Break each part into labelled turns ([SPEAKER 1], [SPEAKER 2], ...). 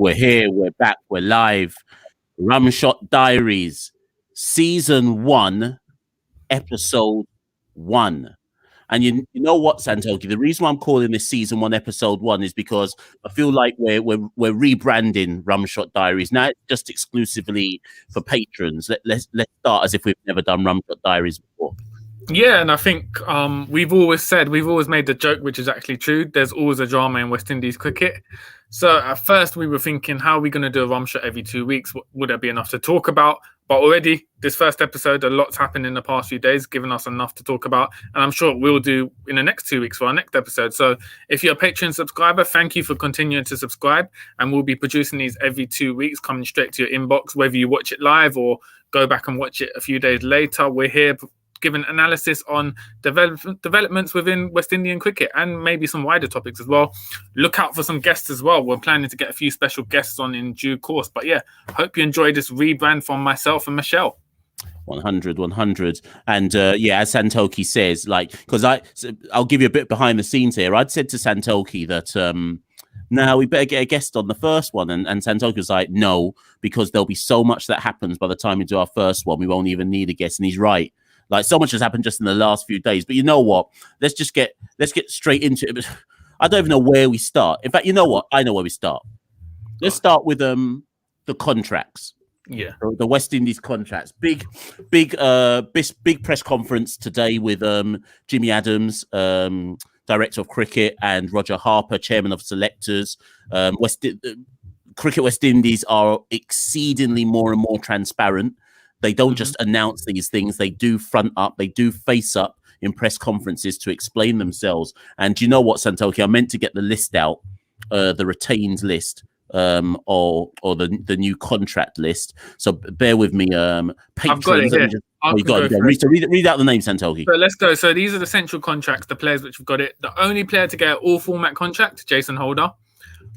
[SPEAKER 1] We're here, we're back, we're live. Rumshot Diaries, Season 1, Episode 1. And you know what, Santoki? The reason why I'm calling this Season 1, Episode 1 is because I feel like we're rebranding Rumshot Diaries. Now it's just exclusively for patrons. Let's start as if we've never done Rumshot Diaries before.
[SPEAKER 2] Yeah, and I think we've always made the joke, which is actually true. There's always a drama in West Indies cricket. So at first we were thinking, how are we going to do a Rumshot every 2 weeks? Would there be enough to talk about? But already this first episode, a lot's happened in the past few days, giving us enough to talk about. And I'm sure we'll do in the next 2 weeks for our next episode. So if you're a Patreon subscriber, thank you for continuing to subscribe. And we'll be producing these every 2 weeks, coming straight to your inbox, whether you watch it live or go back and watch it a few days later. We're here giving analysis on developments within West Indian cricket and maybe some wider topics as well. Look out for some guests as well. We're planning to get a few special guests on in due course. But yeah, hope you enjoyed this rebrand from myself and Michelle.
[SPEAKER 1] 100. And yeah, as Santoki says, because I'll give you a bit behind the scenes here. I'd said to Santoki that now we better get a guest on the first one. And Santoki was like, no, because there'll be so much that happens by the time we do our first one. We won't even need a guest. And he's right. Like, so much has happened just in the last few days. But you know what? Let's get straight into it. I don't even know where we start. In fact, you know what? I know where we start. Let's start with the contracts.
[SPEAKER 2] Yeah.
[SPEAKER 1] The West Indies contracts. Big press conference today with Jimmy Adams, Director of Cricket, and Roger Harper, Chairman of Selectors. Cricket West Indies are exceedingly more and more transparent. They don't just announce these things. They do front up. They do face up in press conferences to explain themselves. And do you know what, Santoki? I meant to get the list out, the retained list, or the new contract list. So bear with me.
[SPEAKER 2] I've got it here.
[SPEAKER 1] Read out the name, Santoki.
[SPEAKER 2] So let's go. So these are the central contracts, the players which have got it. The only player to get an all-format contract, Jason Holder.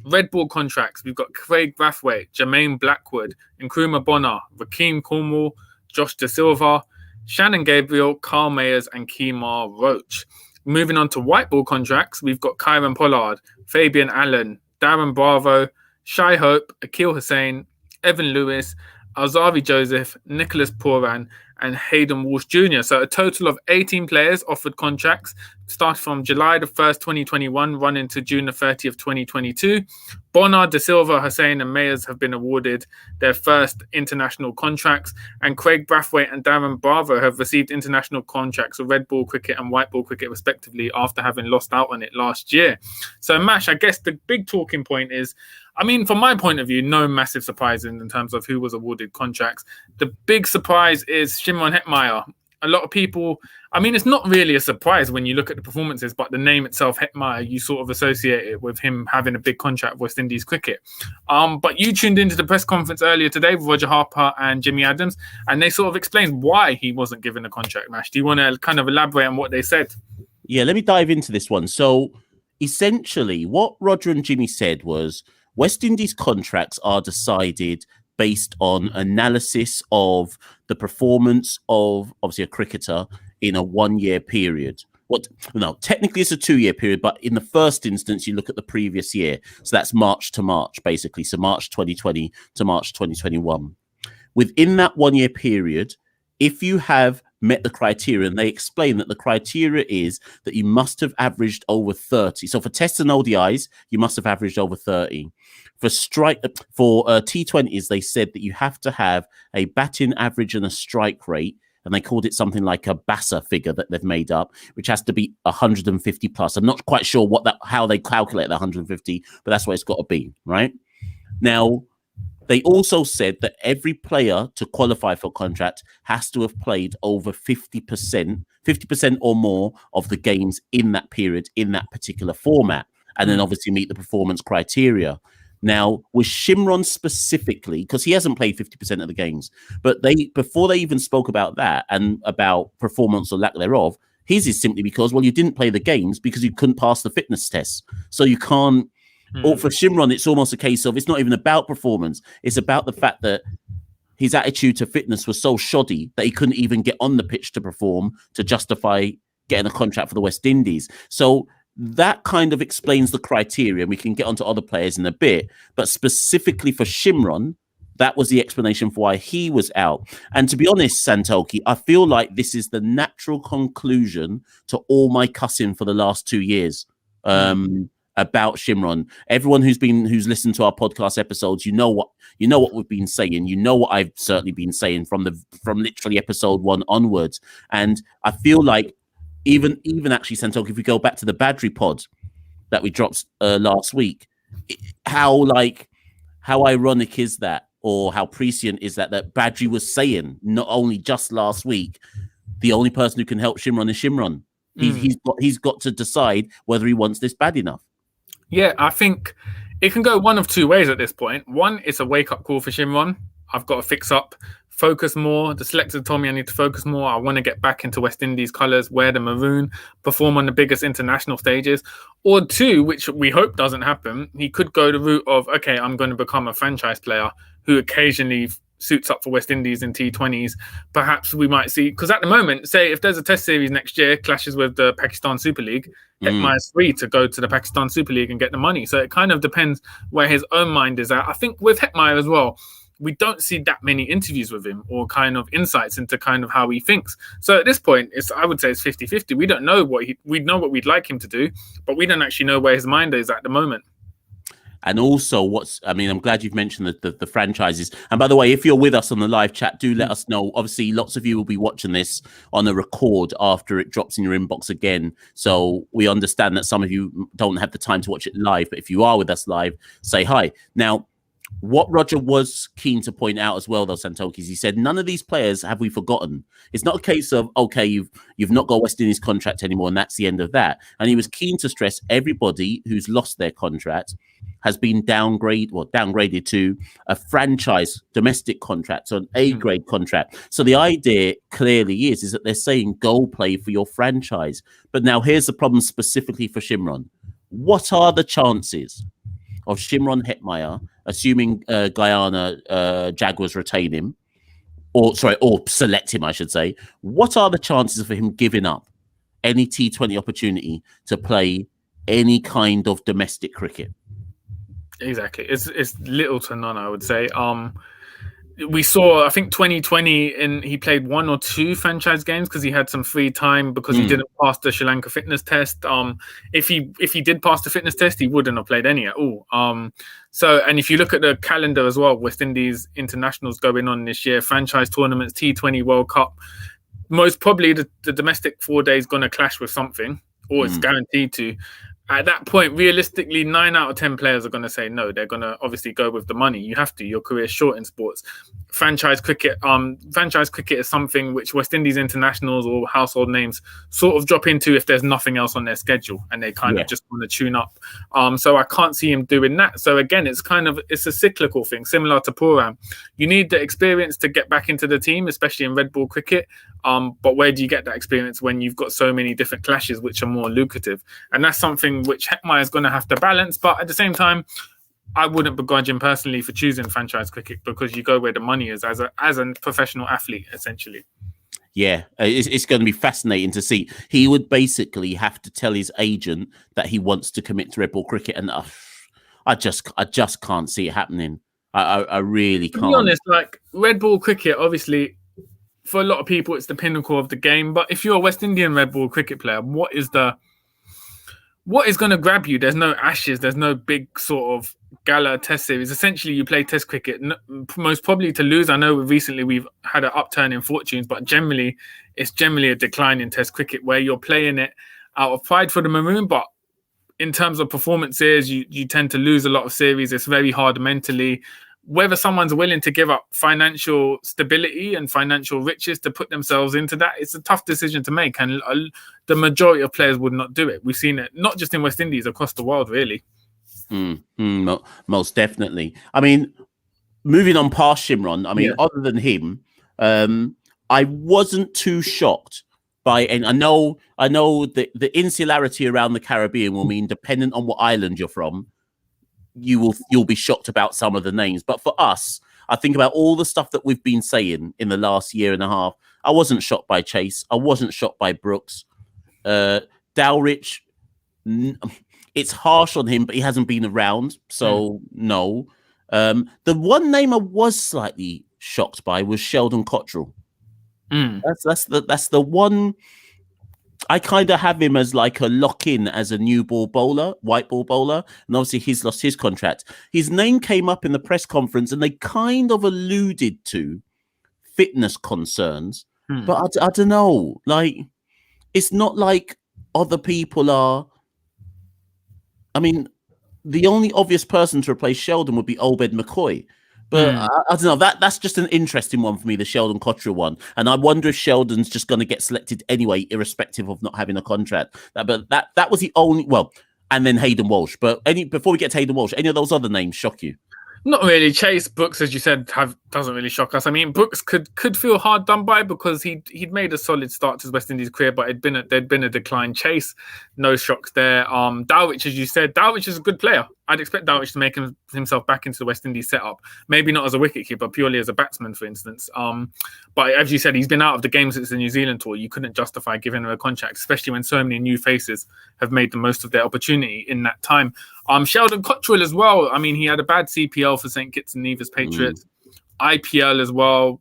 [SPEAKER 2] Red Ball contracts, we've got Craig Brathwaite, Jermaine Blackwood, Nkrumah Bonner, Rakeem Cornwall, Josh De Silva, Shannon Gabriel, Carl Mayers, and Kemar Roach. Moving on to white ball contracts, we've got Kyron Pollard, Fabian Allen, Darren Bravo, Shai Hope, Akil Hussain, Evan Lewis, Alzari Joseph, Nicholas Poran, and Hayden Walsh Jr. So a total of 18 players offered contracts, started from July the 1st, 2021, running to June the 30th, 2022. Bonner, De Silva, Hussain, and Mayers have been awarded their first international contracts, and Craig Brathwaite and Darren Bravo have received international contracts for red ball cricket and white ball cricket, respectively, after having lost out on it last year. So, Mash, I guess the big talking point is, I mean, from my point of view, no massive surprises in terms of who was awarded contracts. The big surprise is Shimron Hetmyer. A lot of people, I mean, it's not really a surprise when you look at the performances, but the name itself, Hetmyer, you sort of associate it with him having a big contract with West Indies cricket. But you tuned into the press conference earlier today with Roger Harper and Jimmy Adams, and they sort of explained why he wasn't given a contract, Mash. Do you want to kind of elaborate on what they said?
[SPEAKER 1] Yeah, let me dive into this one. So essentially, what Roger and Jimmy said was West Indies contracts are decided based on analysis of the performance of, obviously, a cricketer in a 1 year period. Technically it's a 2 year period, but in the first instance, you look at the previous year. So that's March to March, basically. So March 2020 to March 2021. Within that 1 year period, if you have met the criteria, and they explain that the criteria is that you must have averaged over 30. So for tests and ODIs, you must have averaged over 30. For T20s, they said that you have to have a batting average and a strike rate, and they called it something like a BASA figure that they've made up, which has to be 150 plus. I'm not quite sure how they calculate that 150, but that's what it's got to be, right? Now, they also said that every player to qualify for a contract has to have played over 50% or more of the games in that period, in that particular format, and then obviously meet the performance criteria. Now, with Shimron specifically, because he hasn't played 50% of the games, but before they even spoke about that and about performance or lack thereof, his is simply because, well, you didn't play the games because you couldn't pass the fitness test. So you can't. Or for Shimron, it's almost a case of it's not even about performance. It's about the fact that his attitude to fitness was so shoddy that he couldn't even get on the pitch to perform to justify getting a contract for the West Indies. So that kind of explains the criteria. We can get onto other players in a bit, but specifically for Shimron, that was the explanation for why he was out. And to be honest, Santoki, I feel like this is the natural conclusion to all my cussing for the last 2 years about Shimron. Everyone who's listened to our podcast episodes, you know what we've been saying. You know what I've certainly been saying from literally episode 1 onwards. And I feel like even actually, Santoki, if we go back to the Badri pod that we dropped last week, how ironic is that, or how prescient is that Badri was saying not only just last week, the only person who can help Shimron is Shimron. He's got to decide whether he wants this bad enough.
[SPEAKER 2] Yeah, I think it can go one of two ways at this point. One, it's a wake-up call for Shimron. I've got to fix up, focus more. The selector told me I need to focus more. I want to get back into West Indies colours, wear the maroon, perform on the biggest international stages. Or two, which we hope doesn't happen, he could go the route of, okay, I'm going to become a franchise player who occasionally suits up for West Indies in T20s. Perhaps we might see, because at the moment, say if there's a test series next year, clashes with the Pakistan Super League, Hetmyer is free to go to the Pakistan Super League and get the money. So it kind of depends where his own mind is at. I think with Hetmyer as well, we don't see that many interviews with him or kind of insights into kind of how he thinks. So at this point, I would say it's 50-50. We don't know we know what we'd like him to do, but we don't actually know where his mind is at the moment.
[SPEAKER 1] And also, I'm glad you've mentioned the franchises. And by the way, if you're with us on the live chat, do let us know. Obviously, lots of you will be watching this on a record after it drops in your inbox again. So we understand that some of you don't have the time to watch it live. But if you are with us live, say hi. Now, what Roger was keen to point out as well, though, Santoki, is he said, none of these players have we forgotten. It's not a case of, okay, you've not got West Indies contract anymore, and that's the end of that. And he was keen to stress everybody who's lost their contract has been downgraded to a franchise domestic contract, so an A-grade contract. So the idea clearly is that they're saying go play for your franchise. But now here's the problem specifically for Shimron. What are the chances of Shimron Hetmyer, assuming Guyana Jaguars retain him, or select him, I should say, what are the chances for him giving up any T20 opportunity to play any kind of domestic cricket?
[SPEAKER 2] Exactly. It's little to none, I would say. We saw, I think 2020, he played 1 or 2 franchise games because he had some free time because he didn't pass the Sri Lanka fitness test. If he did pass the fitness test, he wouldn't have played any at all. And if you look at the calendar as well, West Indies internationals going on this year, franchise tournaments, T20 World Cup, most probably the domestic 4 days going to clash with something, or it's guaranteed to. At that point, realistically, 9 out of 10 players are going to say no. They're going to obviously go with the money. You have to. Your career's short in sports. Franchise cricket is something which West Indies internationals or household names sort of drop into if there's nothing else on their schedule and they kind of just want to tune up. So I can't see him doing that. So again, it's a cyclical thing, similar to Puram. You need the experience to get back into the team, especially in red ball cricket. But where do you get that experience when you've got so many different clashes which are more lucrative? And that's something which Hetmyer is going to have to balance. But at the same time, I wouldn't begrudge him personally for choosing franchise cricket because you go where the money is as a professional athlete, essentially.
[SPEAKER 1] Yeah, it's going to be fascinating to see. He would basically have to tell his agent that he wants to commit to red ball cricket, and I just can't see it happening. I really can't.
[SPEAKER 2] To be honest, like red ball cricket, obviously, for a lot of people, it's the pinnacle of the game. But if you're a West Indian red ball cricket player, what is going to grab you? There's no Ashes. There's no big sort of gala test series. Essentially, you play test cricket, most probably to lose. I know recently we've had an upturn in fortunes, but it's generally a decline in test cricket where you're playing it out of pride for the maroon. But in terms of performances, you tend to lose a lot of series. It's very hard mentally. Whether someone's willing to give up financial stability and financial riches to put themselves into that, it's a tough decision to make. And the majority of players would not do it. We've seen it not just in West Indies, across the world, really.
[SPEAKER 1] Most definitely. I mean, moving on past Shimron, other than him, I wasn't too shocked by, and I know the insularity around the Caribbean will mean, dependent on what island you're from, you'll be shocked about some of the names. But for us, I think about all the stuff that we've been saying in the last year and a half. I wasn't shocked by Chase. I wasn't shocked by Brooks. Dowrich, It's harsh on him, but he hasn't been around, so no. The one name I was slightly shocked by was Sheldon Cottrell. That's the one. I kind of have him as like a lock-in as a new ball bowler, white ball bowler, and obviously he's lost his contract. His name came up in the press conference, and they kind of alluded to fitness concerns, but I don't know. Like, it's not like other people are. I mean, the only obvious person to replace Sheldon would be Obed McCoy. But I don't know. That's just an interesting one for me, the Sheldon Cottrell one. And I wonder if Sheldon's just going to get selected anyway, irrespective of not having a contract. But that was the only. Well, and then Hayden Walsh. But before we get to Hayden Walsh, any of those other names shock you?
[SPEAKER 2] Not really. Chase Brooks, as you said, doesn't really shock us. I mean, Brooks could feel hard done by because he'd made a solid start to his West Indies career, but there'd been a decline. Chase, no shocks there. Dowich, as you said, Dowich is a good player. I'd expect Dowich to make himself back into the West Indies setup. Maybe not as a wicketkeeper, purely as a batsman, for instance. But as you said, he's been out of the game since the New Zealand tour. You couldn't justify giving him a contract, especially when so many new faces have made the most of their opportunity in that time. Sheldon Cottrell as well. I mean, he had a bad CPL for St. Kitts and Nevis Patriots. IPL as well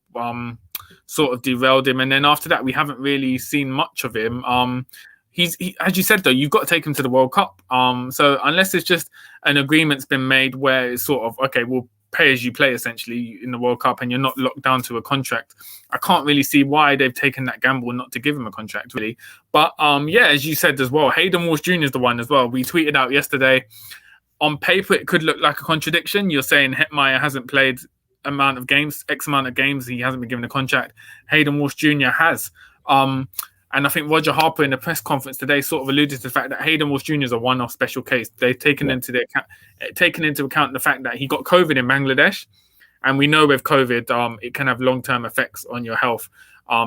[SPEAKER 2] sort of derailed him. And then after that, we haven't really seen much of him. He, as you said, though, you've got to take him to the World Cup. So unless it's just an agreement's been made where it's sort of, okay, we'll pay as you play, essentially, in the World Cup, and you're not locked down to a contract, I can't really see why they've taken that gamble not to give him a contract, really. But, yeah, as you said as well, Hayden Walsh Jr. is the one as well. We tweeted out yesterday, on paper, it could look like a contradiction. You're saying Hetmeyer hasn't played X amount of games, he hasn't been given a contract. Hayden Walsh Jr. has. And I think Roger Harper in the press conference today sort of alluded to the fact that Hayden Walsh Jr. is a one-off special case. They've taken into account the fact that he got COVID in Bangladesh, and we know with COVID, it can have long-term effects on your health.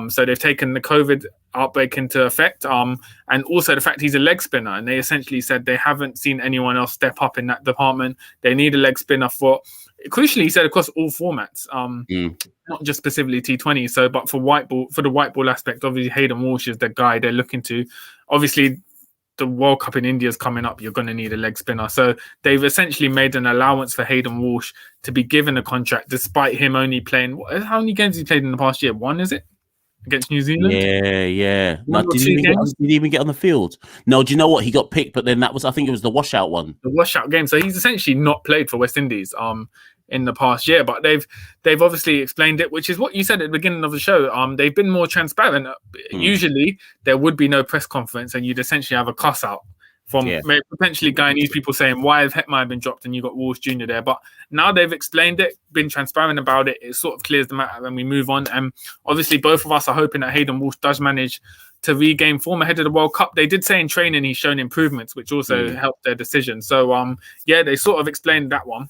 [SPEAKER 2] So they've taken the COVID outbreak into effect, and also the fact he's a leg spinner. And they essentially said they haven't seen anyone else step up in that department. They need a leg spinner for, crucially, he said across all formats, not just specifically T20. So, but for the white ball aspect, obviously Hayden Walsh is the guy they're looking to. Obviously, the World Cup in India is coming up. You're going to need a leg spinner. So they've essentially made an allowance for Hayden Walsh to be given a contract, despite him only playing. How many games he played in the past year? One, is it? Against New Zealand?
[SPEAKER 1] Yeah. No, did he even get on the field? No, do you know what? He got picked, but then I think it was the washout one.
[SPEAKER 2] The washout game. So he's essentially not played for West Indies in the past year, but they've obviously explained it, which is what you said at the beginning of the show. They've been more transparent. Usually there would be no press conference and you'd essentially have a cuss out from potentially Guyanese people saying, why have Hetmeyer been dropped and you got Walsh Jr. there? But now they've explained it, been transparent about it, it sort of clears the matter and we move on. And obviously both of us are hoping that Hayden Walsh does manage to regain form ahead of the World Cup. They did say in training he's shown improvements, which also helped their decision. So, they sort of explained that one.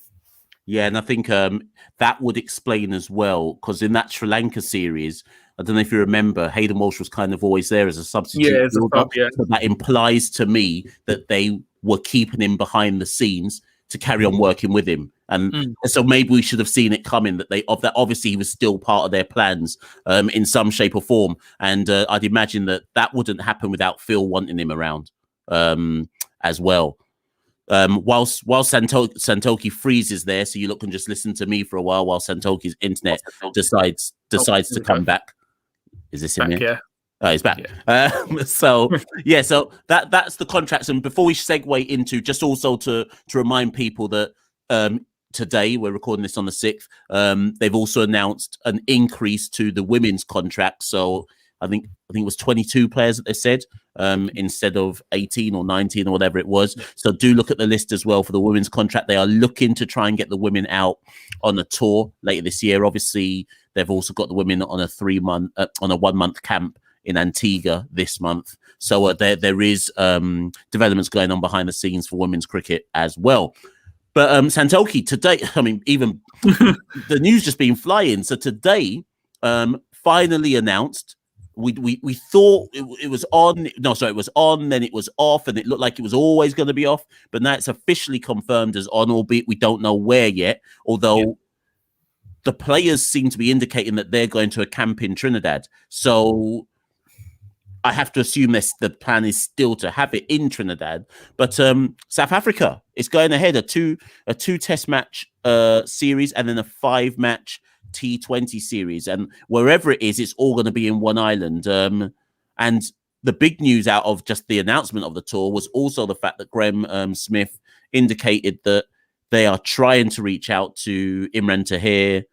[SPEAKER 1] Yeah, and I think that would explain as well, because in that Sri Lanka series, I don't know if you remember, Hayden Walsh was kind of always there as a substitute.
[SPEAKER 2] Yeah,
[SPEAKER 1] So that implies to me that they were keeping him behind the scenes to carry on working with him. And so maybe we should have seen it coming, that obviously he was still part of their plans in some shape or form. And I'd imagine that wouldn't happen without Phil wanting him around as well. While Santoki freezes there, so you look and just listen to me for a while Santoki's internet decides to come back. Is this him?
[SPEAKER 2] Yeah.
[SPEAKER 1] Oh, he's back. Yeah. So that's the contracts. And before we segue into, just also to remind people that today, we're recording this on the 6th, they've also announced an increase to the women's contract. So I think it was 22 players that they said instead of 18 or 19 or whatever it was. So do look at the list as well for the women's contract. They are looking to try and get the women out on a tour later this year. Obviously, they've also got the women on a 1 month camp in Antigua this month. So there is developments going on behind the scenes for women's cricket as well. But Santoki, today, I mean, even the news just been flying. So today, finally announced, we thought it was on. No, sorry, it was on, then it was off, and it looked like it was always going to be off. But now it's officially confirmed as on, albeit we don't know where yet. Although the players seem to be indicating that they're going to a camp in Trinidad. So I have to assume the plan is still to have it in Trinidad. But South Africa is going ahead a two test match series and then a 5-match T20 series, and wherever it is, it's all going to be in one island. And the big news out of just the announcement of the tour was also the fact that Graham Smith indicated that they are trying to reach out to Imran Tahir,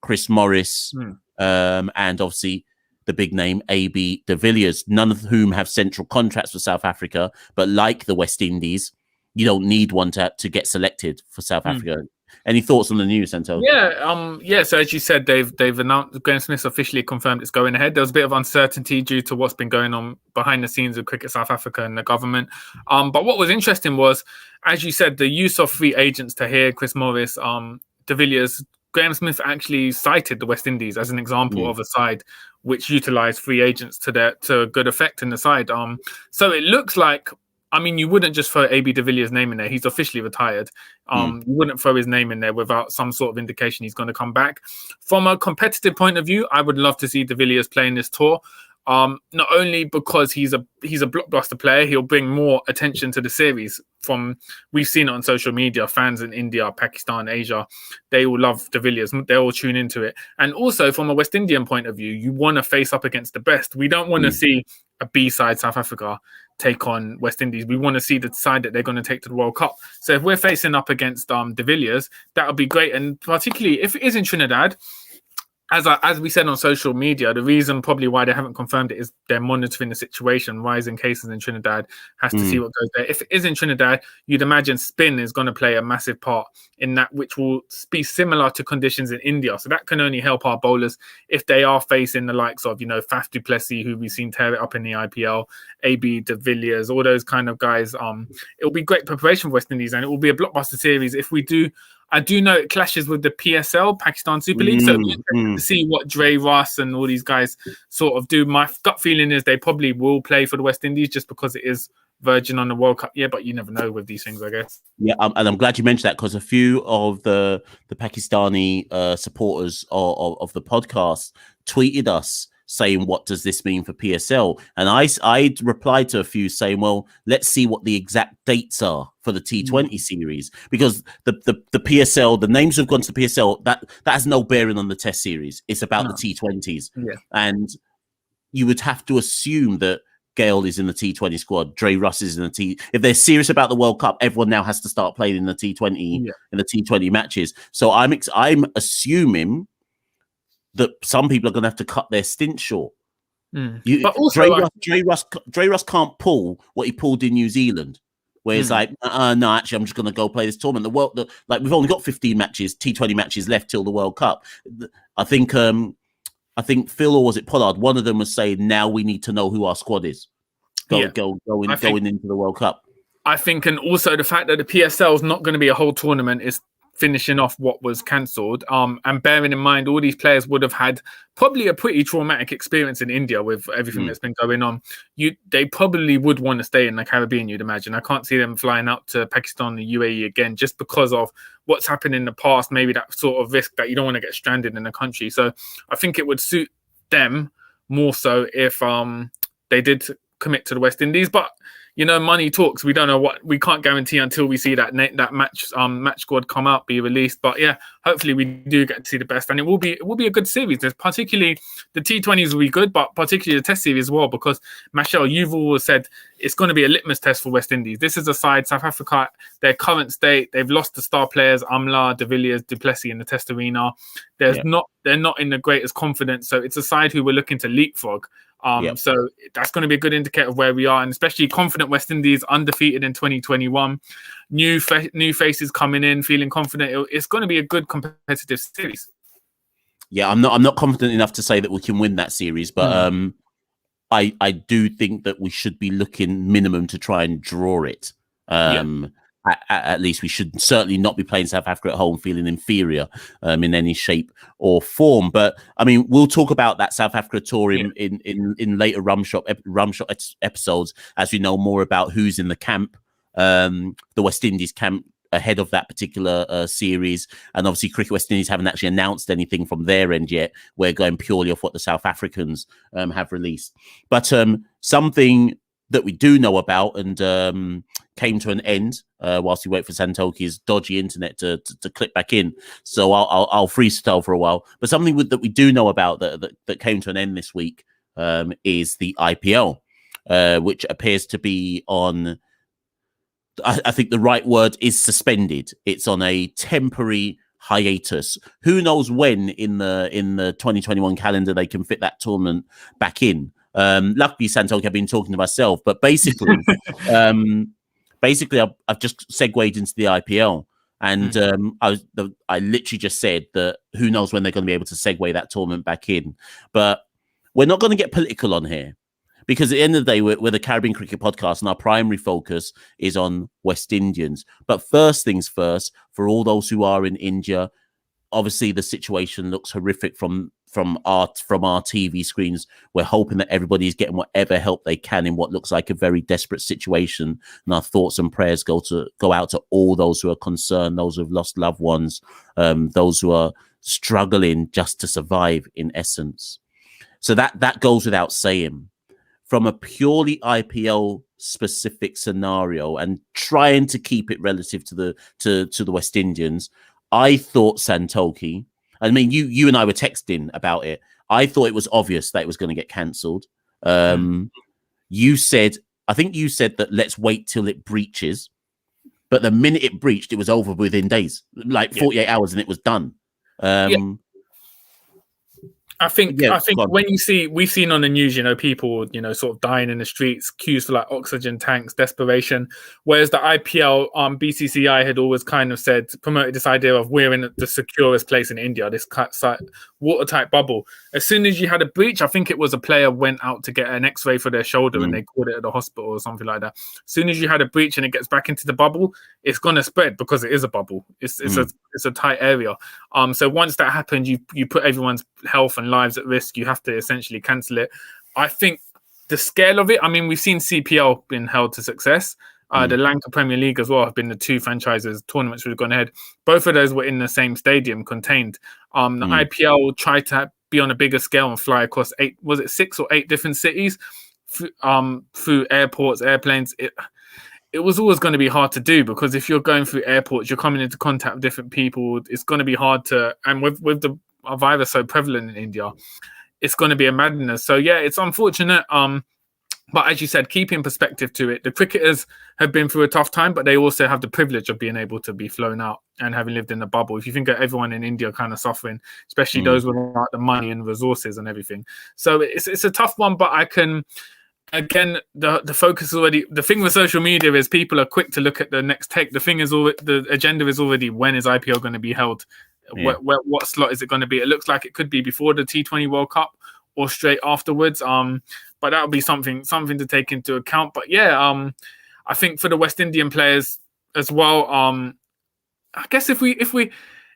[SPEAKER 1] Chris Morris, and obviously the big name AB de Villiers, none of whom have central contracts for South Africa, but like the West Indies, you don't need one to get selected for South Africa. Any thoughts on the news, Santo?
[SPEAKER 2] Yeah. So as you said, they've announced, Graham Smith officially confirmed it's going ahead. There was a bit of uncertainty due to what's been going on behind the scenes of Cricket South Africa and the government. But what was interesting was, as you said, the use of free agents to hear Chris Morris, de Villiers. Graham Smith actually cited the West Indies as an example of a side which utilised free agents to good effect in the side. So it looks like, I mean, you wouldn't just throw AB de Villiers' name in there. He's officially retired. You wouldn't throw his name in there without some sort of indication he's going to come back. From a competitive point of view, I would love to see de Villiers playing this tour. Not only because he's a blockbuster player, he'll bring more attention to the series. We've seen it on social media, fans in India, Pakistan, Asia, they all love de Villiers. They all tune into it. And also from a West Indian point of view, you want to face up against the best. We don't want to see a B-side South Africa take on West Indies. We want to see the side that they're going to take to the World Cup. So if we're facing up against de Villiers, that would be great. And particularly if it is in Trinidad, as we said on social media, the reason probably why they haven't confirmed it is they're monitoring the situation. Rising cases in Trinidad, has to see what goes there. If it is in Trinidad, you'd imagine spin is going to play a massive part in that, which will be similar to conditions in India. So that can only help our bowlers if they are facing the likes of, Faf du Plessis, who we've seen tear it up in the IPL, AB de Villiers, all those kind of guys. It will be great preparation for West Indies, and it will be a blockbuster series if we do. I do know it clashes with the PSL, Pakistan Super League, so it'll be interesting to see what Dre Russ and all these guys sort of do. My gut feeling is they probably will play for the West Indies just because it is Virgin on the World Cup. Yeah, but you never know with these things, I guess.
[SPEAKER 1] Yeah, and I'm glad you mentioned that, because a few of the Pakistani supporters of the podcast tweeted us saying, what does this mean for PSL? And I replied to a few saying, well, let's see what the exact dates are for the T20 series, because the PSL, the names have gone to the PSL, that has no bearing on the Test series. It's about the T20s. Yeah. And you would have to assume that Gale is in the T20 squad, Dre Russ is in the T. If they're serious about the World Cup, everyone now has to start playing in the T20 in the T20 matches. So I'm assuming that some people are going to have to cut their stint short.
[SPEAKER 2] But also,
[SPEAKER 1] Dre Russ can't pull what he pulled in New Zealand, where it's like, no, actually, I'm just going to go play this tournament. We've only got 15 matches, T20 matches left till the World Cup. I think Phil, or was it Pollard? One of them was saying, now we need to know who our squad is going into the World Cup.
[SPEAKER 2] I think, and also the fact that the PSL is not going to be a whole tournament is finishing off what was cancelled. And bearing in mind, all these players would have had probably a pretty traumatic experience in India with everything that's been going on. They probably would want to stay in the Caribbean, you'd imagine. I can't see them flying out to Pakistan, the UAE again, just because of what's happened in the past, maybe that sort of risk that you don't want to get stranded in the country. So I think it would suit them more so if they did commit to the West Indies. But money talks. We don't know what, we can't guarantee until we see that match squad come out, be released. But yeah, hopefully we do get to see the best, and it will be a good series. There's particularly the T20s will be good, but particularly the Test series as well, because Machel, you've always said it's going to be a litmus test for West Indies. This is a side, South Africa, their current state, they've lost the star players Amla, de Villiers, du Plessis in the Test arena. They're not in the greatest confidence, so it's a side who we're looking to leapfrog. So that's going to be a good indicator of where we are, and especially confident West Indies, undefeated in 2021, new faces coming in, feeling confident. It's going to be a good competitive series.
[SPEAKER 1] Yeah, I'm not confident enough to say that we can win that series, but I do think that we should be looking minimum to try and draw it. At least we should certainly not be playing South Africa at home feeling inferior in any shape or form. But I mean, we'll talk about that South Africa tour in later Rumshot episodes, as we know more about who's in the camp, the West Indies camp ahead of that particular series. And obviously, Cricket West Indies haven't actually announced anything from their end yet. We're going purely off what the South Africans have released. But something that we do know about and came to an end whilst we wait for Santoki's dodgy internet to click back in. So I'll freestyle for a while. But something that we do know about that came to an end this week is the IPL, which appears to be on. I think the right word is suspended. It's on a temporary hiatus. Who knows when in the 2021 calendar they can fit that tournament back in. Luckily, Santoki, I've been talking to myself, but basically, I've just segued into the IPL, and I literally just said that who knows when they're going to be able to segue that tournament back in. But we're not going to get political on here, because at the end of the day, we're the Caribbean Cricket Podcast, and our primary focus is on West Indians. But first things first, for all those who are in India, obviously the situation looks horrific from our TV screens. We're hoping that everybody is getting whatever help they can in what looks like a very desperate situation. And our thoughts and prayers go out to all those who are concerned, those who have lost loved ones, those who are struggling just to survive, in essence. So that goes without saying. From a purely IPL specific scenario and trying to keep it relative to the West Indians, I thought, Santoki, I mean, you and I were texting about it. I thought it was obvious that it was going to get cancelled. You said that let's wait till it breaches. But the minute it breached, it was over within days, like 48 hours, and it was done.
[SPEAKER 2] I think when we've seen on the news, people, sort of dying in the streets, queues for like oxygen tanks, desperation. Whereas the IPL, BCCI had always kind of promoted this idea of we're in the securest place in India, this watertight bubble. As soon as you had a breach, I think it was a player went out to get an X-ray for their shoulder and they called it at the hospital or something like that. As soon as you had a breach and it gets back into the bubble, it's going to spread because it is a bubble. It's a tight area. So once that happens, you put everyone's health and lives at risk. You have to essentially cancel it. I think the scale of it, I mean, we've seen CPL been held to success. The Lanka Premier League as well have been the two tournaments which have gone ahead. Both of those were in the same stadium, contained. The IPL tried to be on a bigger scale and fly across 6 or 8 different cities through airports, airplanes. It was always going to be hard to do because if you're going through airports, you're coming into contact with different people. It's going to be hard to, and with the virus so prevalent in India, it's going to be a madness. So yeah, it's unfortunate. But as you said, keeping perspective to it, the cricketers have been through a tough time, but they also have the privilege of being able to be flown out and having lived in the bubble. If you think of everyone in India kind of suffering, especially those without the money and resources and everything. So it's a tough one, but I can, again, the focus is already, the thing with social media is people are quick to look at the next take. The thing is, the agenda is already, when is IPL going to be held? Yeah. What slot is it going to be? It looks like it could be before the T20 World Cup or straight afterwards. But that would be something to take into account. But yeah, I think for the West Indian players as well, I guess if we,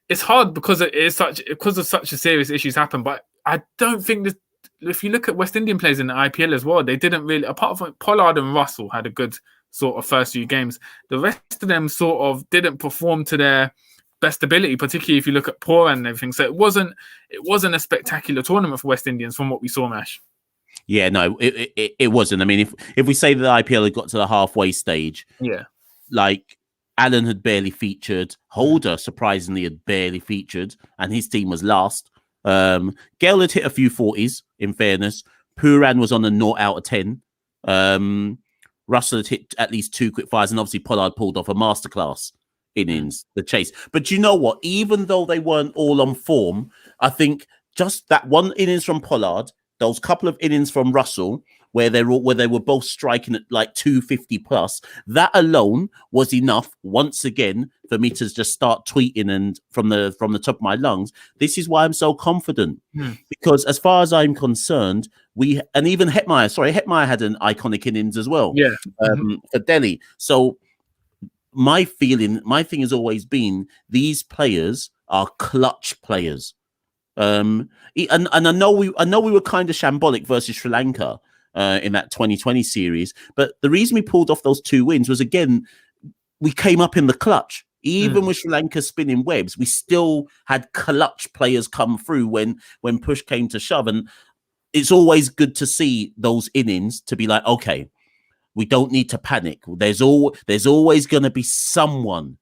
[SPEAKER 2] it's hard because of such a serious issues happen. But I don't think that if you look at West Indian players in the IPL as well, they didn't really, apart from Pollard and Russell had a good sort of first few games. The rest of them sort of didn't perform to their best ability, particularly if you look at Pura and everything. So it wasn't a spectacular tournament for West Indians from what we saw, Mash.
[SPEAKER 1] Yeah, no, it wasn't. I mean, if we say that the IPL had got to the halfway stage,
[SPEAKER 2] yeah,
[SPEAKER 1] like Allen had barely featured, Holder surprisingly had barely featured, and his team was last. Gale had hit a few 40s, in fairness. Puran was on a 0 out of 10. Russell had hit at least 2 quick fires, and obviously Pollard pulled off a masterclass innings, the chase. But you know what? Even though they weren't all on form, I think just that one innings from Pollard, those couple of innings from Russell, where they were both striking at like 250 plus, that alone was enough once again for me to just start tweeting and from the top of my lungs. This is why I'm so confident, because as far as I'm concerned, and even Hetmeyer had an iconic innings as well, for Delhi. So my thing has always been these players are clutch players. And I know we were kind of shambolic versus Sri Lanka in that 2020 series, but the reason we pulled off those 2 wins was, again, we came up in the clutch. Even with Sri Lanka spinning webs, we still had clutch players come through when push came to shove. And it's always good to see those innings to be like, okay, we don't need to panic. There's always going to be someone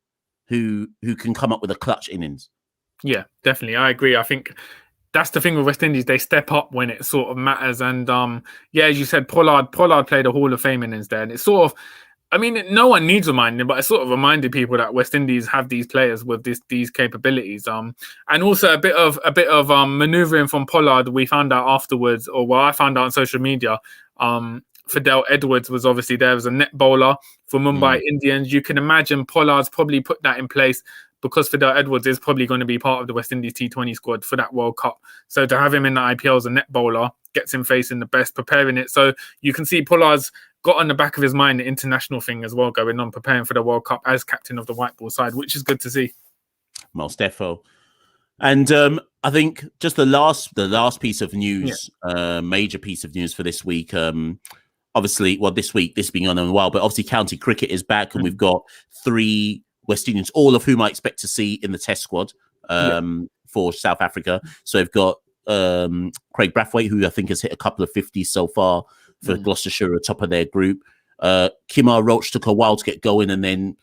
[SPEAKER 1] who can come up with a clutch innings.
[SPEAKER 2] Yeah, definitely. I agree. I think that's the thing with West Indies. They step up when it sort of matters. And yeah, as you said, Pollard played a Hall of Fame innings there. And it's sort of, I mean, no one needs reminding, but it sort of reminded people that West Indies have these players with these capabilities. And also a bit of maneuvering from Pollard. We found out afterwards, or well, I found out on social media. Fidel Edwards was obviously there as a net bowler for Mumbai Indians. You can imagine Pollard's probably put that in place because Fidel Edwards is probably going to be part of the West Indies T20 squad for that World Cup. So to have him in the IPL as a net bowler gets him facing the best, preparing it. So you can see Pollard's got on the back of his mind the international thing as well, going on, preparing for the World Cup as captain of the white ball side, which is good to see.
[SPEAKER 1] Most defo. And I think just the last piece of news, major piece of news for this week, obviously, well, this week, this being on a while, but obviously county cricket is back and we've got 3 West Indians, all of whom I expect to see in the test squad for South Africa. So we've got Craig Brathwaite, who I think has hit a couple of 50s so far for Gloucestershire at top of their group. Kimar Roach took a while to get going, and then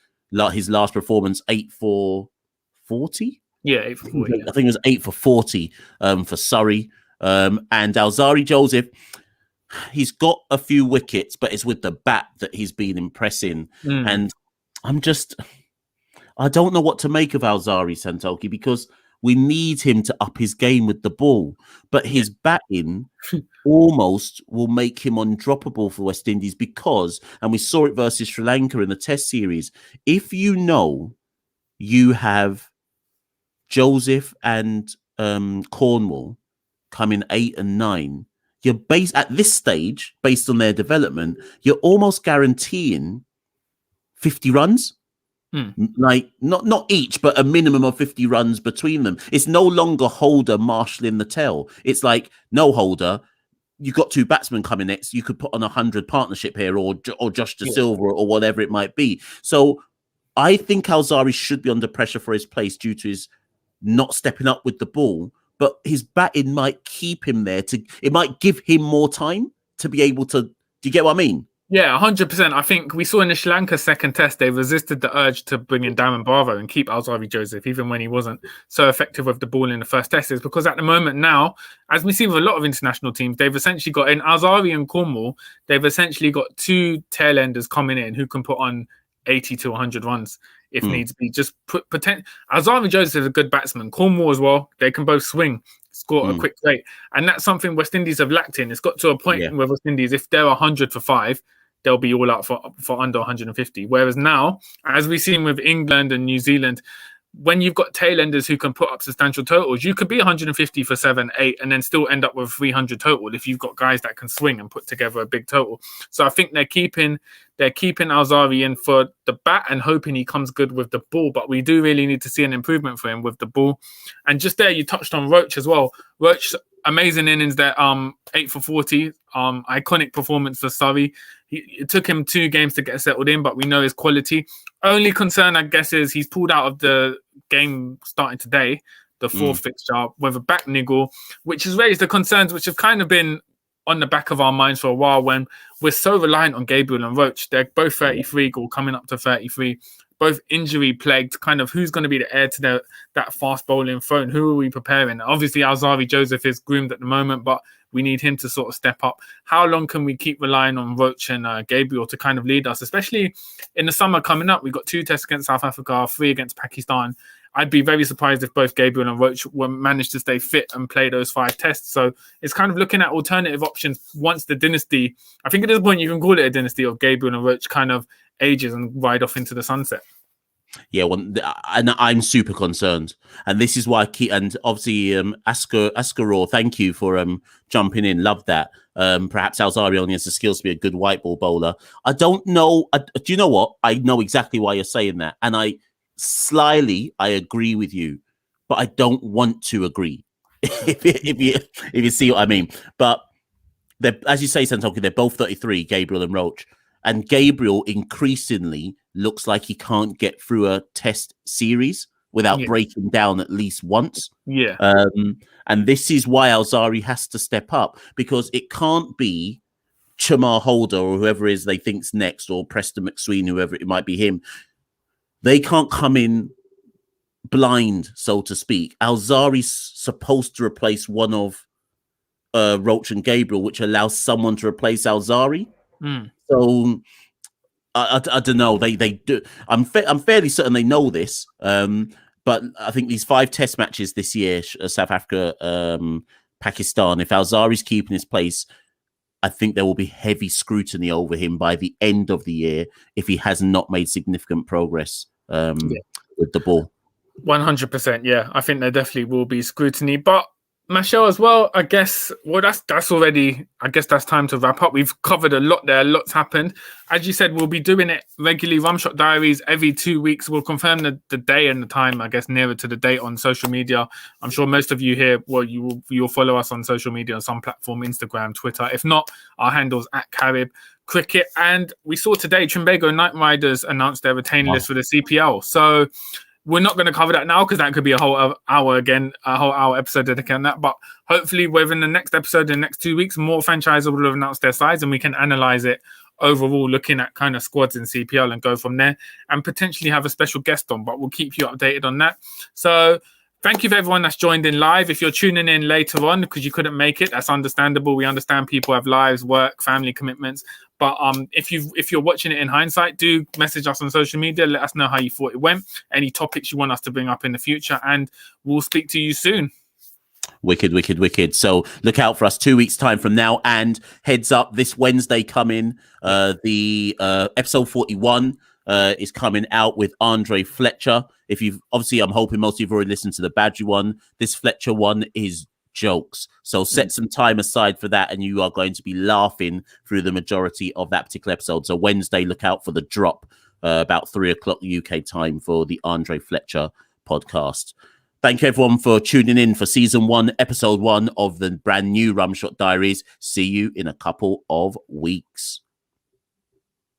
[SPEAKER 1] his last performance, 8 for 40?
[SPEAKER 2] Yeah, 8 for 40.
[SPEAKER 1] I think it was 8 for 40 for Surrey. And Alzari Joseph, he's got a few wickets, but it's with the bat that he's been impressing. And I don't know what to make of Alzari Santoki, because we need him to up his game with the ball, but his batting almost will make him undroppable for West Indies because, and we saw it versus Sri Lanka in the Test series, if you know you have Joseph and Cornwall coming 8 and 9, you're at this stage, based on their development, you're almost guaranteeing 50 runs. Like not each, but a minimum of 50 runs between them. It's no longer Holder marshalling the tail. It's like, no, Holder, you got 2 batsmen coming next. You could put on a 100 partnership here, or Josh De Silva, or whatever it might be. So I think Alzari should be under pressure for his place due to his not stepping up with the ball. But his batting might keep him there. It might give him more time to be able to. Do you get what I mean?
[SPEAKER 2] Yeah, 100%. I think we saw in the Sri Lanka second test, they resisted the urge to bring in Darren Bravo and keep Alzari Joseph, even when he wasn't so effective with the ball in the first test. Is because at the moment now, as we see with a lot of international teams, they've essentially got in Alzari and Cornwall, they've essentially got 2 tail enders coming in who can put on 80 to 100 runs if needs be. Just Alzari Joseph is a good batsman. Cornwall as well. They can both swing, score a quick rate. And that's something West Indies have lacked in. It's got to a point where West Indies, if they're 100 for 5, they'll be all out for under 150. Whereas now, as we've seen with England and New Zealand, when you've got tailenders who can put up substantial totals, you could be 150 for 7, 8, and then still end up with 300 total if you've got guys that can swing and put together a big total. So I think they're keeping Alzari in for the bat and hoping he comes good with the ball. But we do really need to see an improvement for him with the ball. And just there, you touched on Roach as well. Roach, amazing innings there, 8 for 40, iconic performance for Surrey. It took him 2 games to get settled in, but we know his quality. Only concern, I guess, is he's pulled out of the game starting today, the 4th fixture, with a back niggle, which has raised the concerns which have kind of been on the back of our minds for a while when we're so reliant on Gabriel and Roach. They're both 33, or coming up to 33, both injury plagued. Kind of who's going to be the heir to that fast bowling throne? Who are we preparing? Obviously, Alzari Joseph is groomed at the moment, but we need him to sort of step up. How long can we keep relying on Roach and Gabriel to kind of lead us, especially in the summer coming up? We've got 2 tests against South Africa, 3 against Pakistan. I'd be very surprised if both Gabriel and Roach were managed to stay fit and play those 5 tests. So it's kind of looking at alternative options once the dynasty, I think at this point you can call it a dynasty of Gabriel and Roach, kind of ages and ride off into the sunset.
[SPEAKER 1] Yeah, well, and I'm super concerned, and this is why I keep. And obviously, Askaror, thank you for jumping in. Love that. Perhaps Alzari only has the skills to be a good white ball bowler. I don't know. Do you know what? I know exactly why you're saying that, and I agree with you, but I don't want to agree. if you see what I mean. But as you say, Santoki, they're both 33, Gabriel and Roach, and Gabriel increasingly looks like he can't get through a test series without breaking down at least once.
[SPEAKER 2] Yeah.
[SPEAKER 1] And this is why Alzari has to step up, because it can't be Chamar Holder or whoever it is they think's next, or Preston McSween, whoever it might be him. They can't come in blind, so to speak. Alzari's supposed to replace one of Roach and Gabriel, which allows someone to replace Alzari. So I don't know. They do. I'm fairly certain they know this. But I think these 5 test matches this year, South Africa, Pakistan, if Alzari's keeping his place, I think there will be heavy scrutiny over him by the end of the year if he has not made significant progress with the ball.
[SPEAKER 2] 100%. Yeah, I think there definitely will be scrutiny. But Michelle as well, I guess, well, that's already, I guess that's time to wrap up. We've covered a lot there. Lots happened. As you said, we'll be doing it regularly. Rumshot Diaries every 2 weeks. We'll confirm the day and the time, I guess, nearer to the date on social media. I'm sure most of you here, well, you'll follow us on social media on some platform, Instagram, Twitter. If not, our handle's @Carib Cricket. And we saw today Trinbago Knight Riders announced their retained list for the CPL. So we're not going to cover that now because that could be a whole hour again, a whole hour episode dedicated on that. But hopefully within the next episode, in the next 2 weeks, more franchises will have announced their sides and we can analyze it overall, looking at kind of squads in CPL and go from there and potentially have a special guest on, but we'll keep you updated on that. So thank you for everyone that's joined in live. If you're tuning in later on because you couldn't make it, that's understandable. We understand people have lives, work, family commitments. But if you're watching it in hindsight, do message us on social media. Let us know how you thought it went. Any topics you want us to bring up in the future, and we'll speak to you soon.
[SPEAKER 1] Wicked. So look out for us 2 weeks' time from now. And heads up, this Wednesday coming, the episode 41 is coming out with Andre Fletcher. I'm hoping most of you have already listened to the Badger one. This Fletcher one is jokes. So set some time aside for that, and you are going to be laughing through the majority of that particular episode. So Wednesday, look out for the drop about 3:00 UK time for the Andre Fletcher podcast. Thank you everyone for tuning in for season 1, episode 1 of the brand new Rumshot Diaries. See you in a couple of weeks.